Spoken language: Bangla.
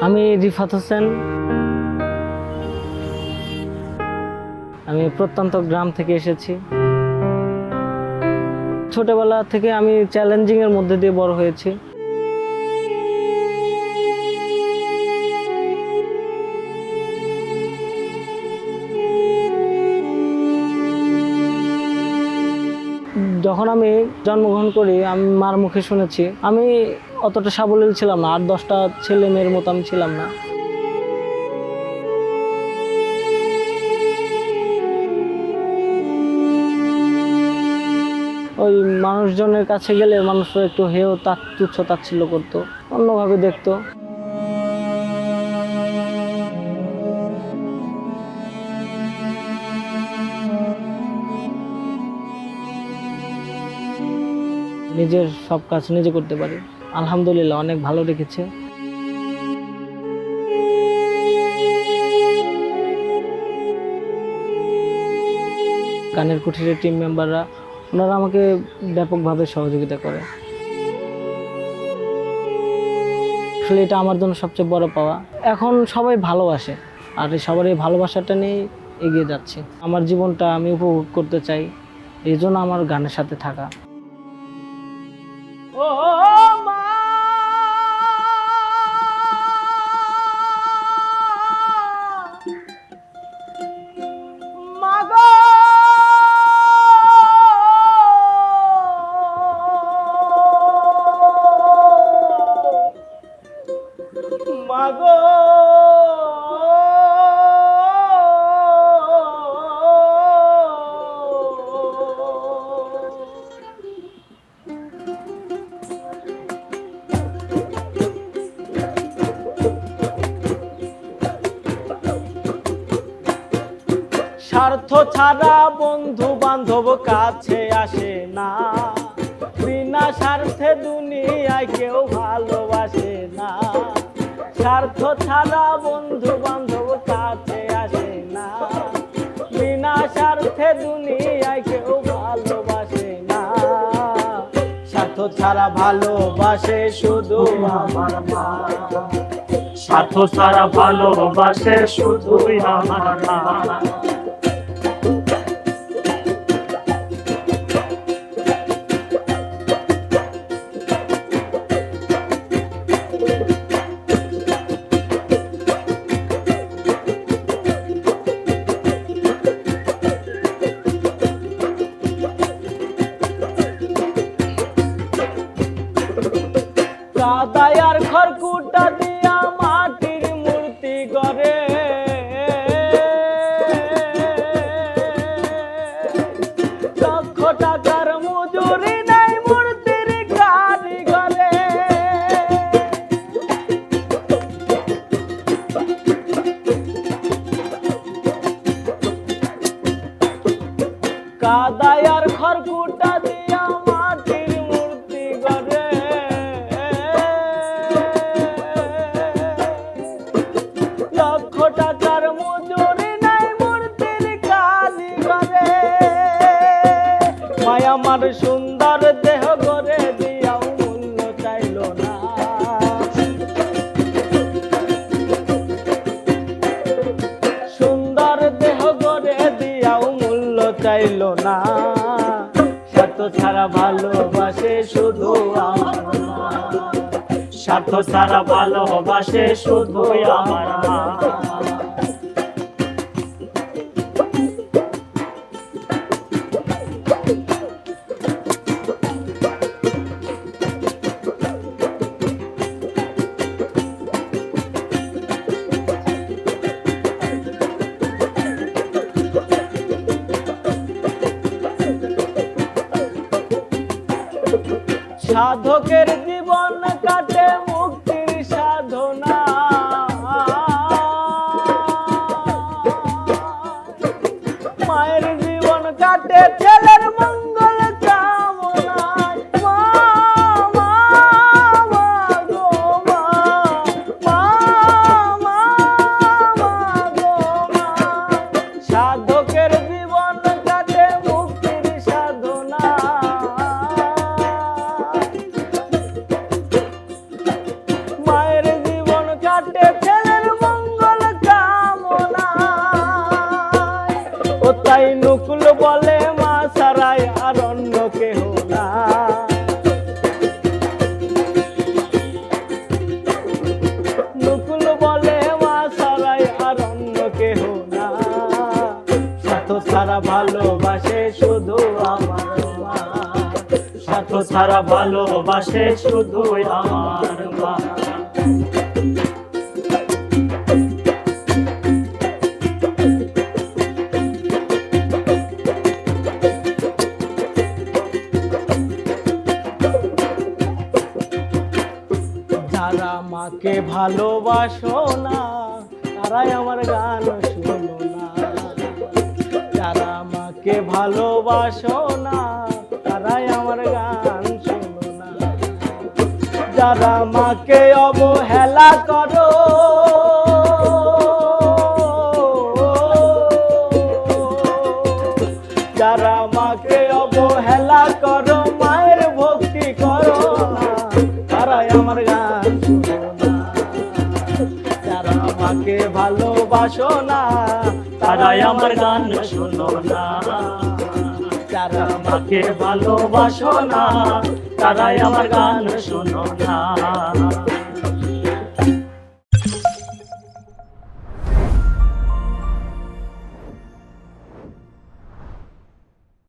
আমি রিফাত হোসেন। আমি প্রত্যন্ত গ্রাম থেকে এসেছি। ছোটবেলা থেকে আমি চ্যালেঞ্জিং এর মধ্যে দিয়ে বড় হয়েছি। যখন আমি জন্মগ্রহণ করি আমি মার মুখে শুনেছি আমি অতটা সাবলীল ছিলাম না, 8-10টা ছেলে মেয়ের মতো আমি ছিলাম না। ওই মানুষজনের কাছে গেলে মানুষরা একটু হেয় তুচ্ছ তাচ্ছিল্য করতো, অন্যভাবে দেখতো। নিজের সব কাজ নিজে করতে পারি, আলহামদুলিল্লাহ অনেক ভালো রেখেছে। গানের কুঠিরের টিম মেম্বাররা ওনারা আমাকে ব্যাপকভাবে সহযোগিতা করে। আসলে এটা আমার জন্য সবচেয়ে বড় পাওয়া। এখন সবাই ভালোবাসে, আর সবার এই ভালোবাসাটা নিয়ে এগিয়ে যাচ্ছে। আমার জীবনটা আমি উপভোগ করতে চাই, এই জন্য আমার গানের সাথে থাকা। ও মা, মাগো, মাগো, স্বার্থ ছাড়া বন্ধু বান্ধব কাছে আসে না, বিনা স্বার্থে দুনিয়ায় কেউ ভালোবাসে না। স্বার্থ ছাড়া বন্ধু বান্ধব কাছে আসে না, বিনা স্বার্থে দুনিয়ায় কেউ ভালোবাসে না। স্বার্থ ছাড়া ভালোবাসে শুধু আমার মা, স্বার্থ ছাড়া ভালোবাসে শুধুই আমার মা। কাদায়ার খড়কুটা দিয়া মাটির মূর্তি গড়ে, লক্ষ টাকার মজুরি নাই মূর্তির কারিগরে। কাদায়ার খড়কুটা দিয়া মাটির মূর্তি গড়ে, লক্ষ টাকার মজুরি নাই মূর্তির কারিগরে। মায়া আমার সুন্দর দেহ গড়ে দিয়াও মূল্য চাইল না, সুন্দর দেহ গড়ে দিয়াও মূল্য চাইল না। স্বার্থ ছাড়া ভালোবাসে শুধু আমার মা, স্বার্থ ছাড়া ভালোবাসে শুধুই আমার মা। সাধকের জীবন কাটে মুক্তির সাধনা, মায়ের জীবন কাটে ছেলের মঙ্গল কামনায়। মা, মা, মা গো মা, মা, মা, মা গো মা। সাধকের জীবন কাটে মুক্তির সাধনা, ছাড়া ভালোবাসে শুধুই আমার মা। যারা মাকে ভালোবাসো না তারাই আমার গান শুনো না, যারা মাকে ভালোবাসো না তারাই আমার গান শুনো না, যারা মাকে অবহেলা করো যারা মাকে অবহেলা করো মায়ের ভক্তি করো না তারাই আমার গান শুনো না, যারা মাকে ভালোবাসো না তারাই আমার গান শোনো না, যারা মাকে ভালোবাসো না তারাই আমার গান শোনো না।